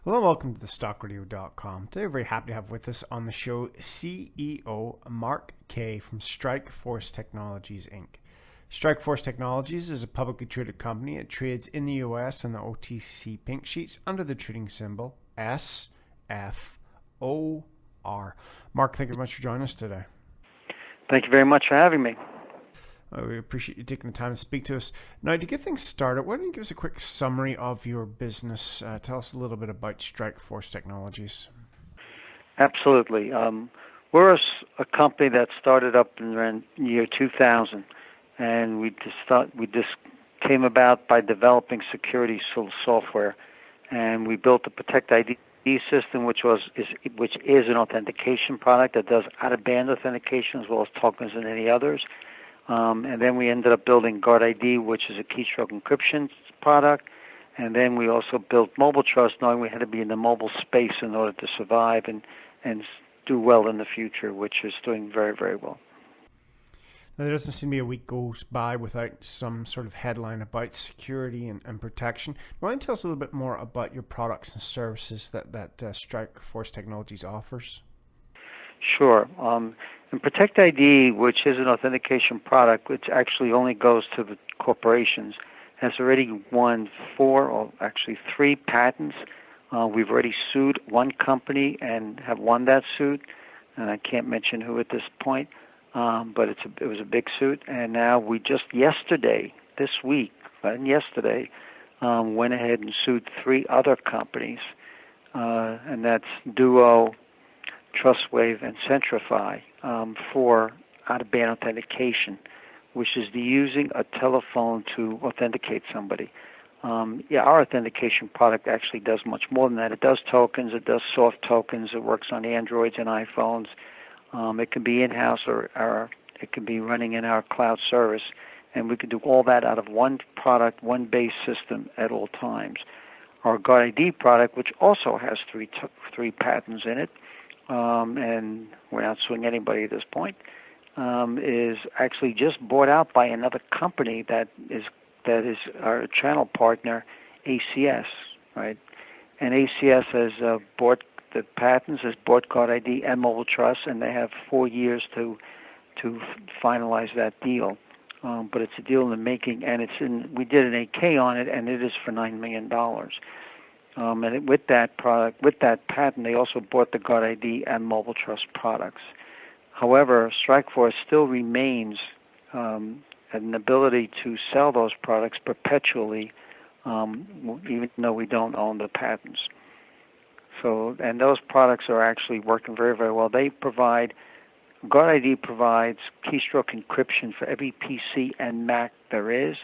Hello and welcome to theStockRadio.com. Today we're very happy to have with us on the show CEO Mark Kay from StrikeForce Technologies, Inc. StrikeForce Technologies is a publicly traded company. It trades in the US on the OTC Pink Sheets under the trading symbol SFOR. Mark, thank you very much for joining us today. Thank you very much for having me. We appreciate you taking the time to speak to us. Now, to get things started, why don't you give us a quick summary of your business? Tell us a little bit about StrikeForce Technologies. Absolutely. We're a company that started up in the year 2000, and we just came about by developing security software, and we built a Protect ID system, which is an authentication product that does out-of-band authentication as well as tokens and any others. And then we ended up building Guard ID, which is a keystroke encryption product. And then we also built Mobile Trust, knowing we had to be in the mobile space in order to survive and do well in the future, which is doing very, very well. Now, there doesn't seem to be a week goes by without some sort of headline about security and protection. Why don't you tell us a little bit more about your products and services that StrikeForce Technologies offers? Sure. And Protect ID, which is an authentication product, which actually only goes to the corporations, has already won 3 patents. We've already sued one company and have won that suit, and I can't mention who at this point, but it was a big suit. And now we just yesterday went ahead and sued 3 other companies, and that's Duo, TrustWave, and Centrify for out-of-band authentication, which is using a telephone to authenticate somebody. Our authentication product actually does much more than that. It does tokens, it does soft tokens, it works on Androids and iPhones. It can be in-house or it can be running in our cloud service, and we can do all that out of one product, one base system at all times. Our Guard ID product, which also has 3 patents in it, and we're not suing anybody at this point, is actually just bought out by another company that is our channel partner, ACS, right? And ACS has bought the patents, has bought Guard ID and Mobile Trust, and they have 4 years to finalize that deal. But it's a deal in the making, and we did an 8K on it, and it is for $9 million. And with that patent, they also bought the Guard ID and Mobile Trust products. However, StrikeForce still remains an ability to sell those products perpetually, even though we don't own the patents. And those products are actually working very, very well. Guard ID provides keystroke encryption for every PC and Mac there is.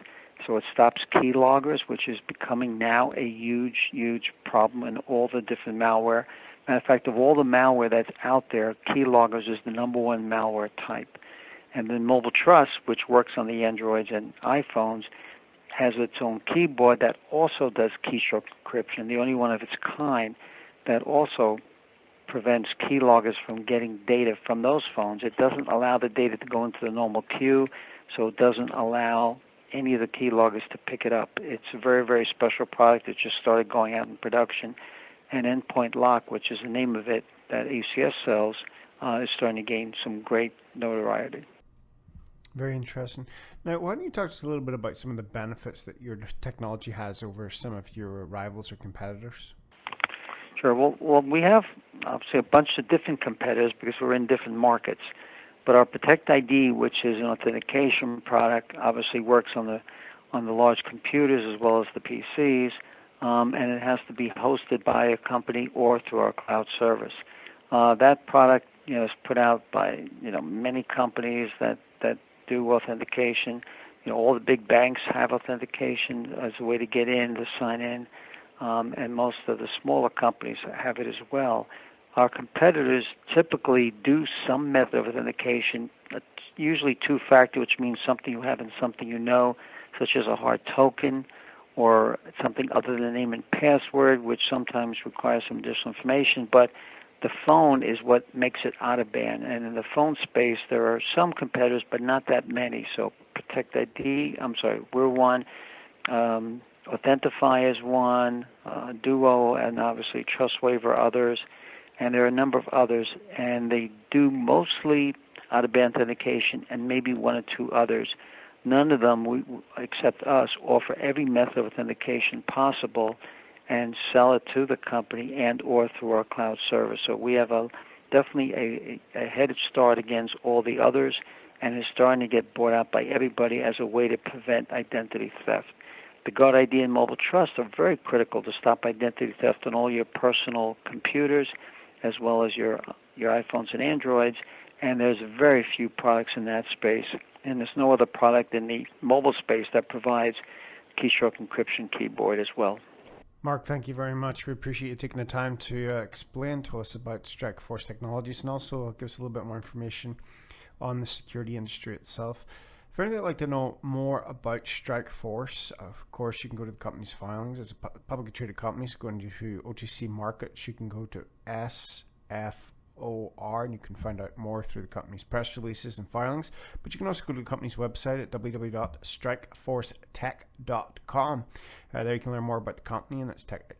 So it stops keyloggers, which is becoming now a huge, huge problem in all the different malware. Matter of fact, of all the malware that's out there, keyloggers is the number one malware type. And then Mobile Trust, which works on the Androids and iPhones, has its own keyboard that also does keystroke encryption, the only one of its kind that also prevents keyloggers from getting data from those phones. It doesn't allow the data to go into the normal queue, so it doesn't allow any of the keyloggers to pick it up. It's a very, very special product that just started going out in production. And Endpoint Lock, which is the name of it, that ACS sells, is starting to gain some great notoriety. Very interesting. Now, why don't you talk to us a little bit about some of the benefits that your technology has over some of your rivals or competitors? Sure. Well, we have obviously a bunch of different competitors because we're in different markets. But our Protect ID, which is an authentication product, obviously works on the large computers as well as the PCs, and it has to be hosted by a company or through our cloud service. That product, is put out by many companies that do authentication. All the big banks have authentication as a way to get in, to sign in, and most of the smaller companies have it as well. Our competitors typically do some method of authentication. It's usually 2-factor, which means something you have and something you know, such as a hard token or something other than name and password, which sometimes requires some additional information. But the phone is what makes it out of band. And in the phone space, there are some competitors, but not that many. So Protect ID, we're one. Authentify is one, Duo, and obviously TrustWave are others, and there are a number of others, and they do mostly out-of-band authentication and maybe one or two others. None of them, except us, offer every method of authentication possible and sell it to the company and or through our cloud service. So we have definitely a head start against all the others, and is starting to get bought out by everybody as a way to prevent identity theft. The Guard ID and Mobile Trust are very critical to stop identity theft on all your personal computers, as well as your iPhones and Androids, and there's very few products in that space, and there's no other product in the mobile space that provides keystroke encryption keyboard as well. Mark, thank you very much. We appreciate you taking the time to explain to us about StrikeForce Technologies, and also give us a little bit more information on the security industry itself. For anyone that'd like to know more about StrikeForce, of course, you can go to the company's filings. It's a publicly traded company, so going to OTC markets, you can go to SFOR, and you can find out more through the company's press releases and filings. But you can also go to the company's website at www.strikeforcetech.com. There you can learn more about the company and its technology.